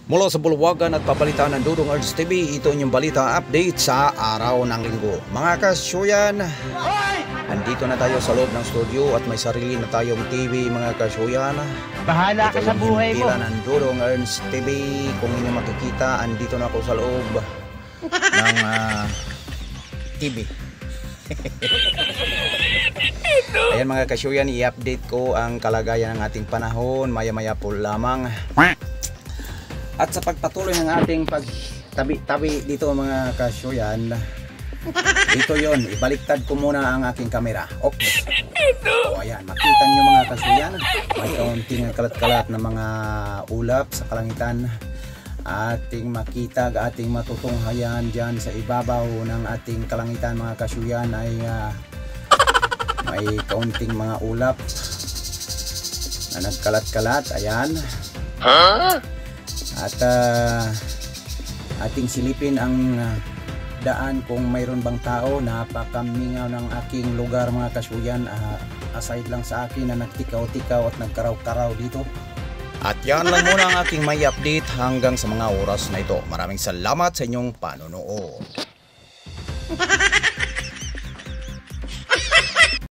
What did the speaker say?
Mula sa Bulwagan at papalitan ng Dudong Arts TV, ito inyong balita update sa araw ng linggo. Mga kasyuyan, andito na tayo sa loob ng studio at may sarili na tayong TV, mga kasyuyan. Bahala ka sa buhay mo. Ito yung ng Dudong Arts TV. Kung inyo makikita, andito na ako sa loob ng TV. Ayan mga kasyuyan, i-update ko ang kalagayan ng ating panahon maya-maya po lamang. At sa pagpatuloy ng ating pagtabi-tabi dito mga kasyuyan, dito yon, ibaliktad ko muna ang aking kamera. Okay. O ayan, makita nyo mga kasyuyan, may kaunting kalat-kalat na mga ulap sa kalangitan. Ating makita, ating matutunghayan dyan sa ibabaw ng ating kalangitan mga kasyuyan ay may kaunting mga ulap na nagkalat-kalat. Ayan. At ating silipin ang daan kung mayroon bang tao. Napakamingaw ng aking lugar mga kasyuyan, aside lang sa akin na nagtikaw-tikaw at nagkaraw-karaw dito. At yan lang muna ang aking may update hanggang sa mga oras na ito. Maraming salamat sa inyong panonood.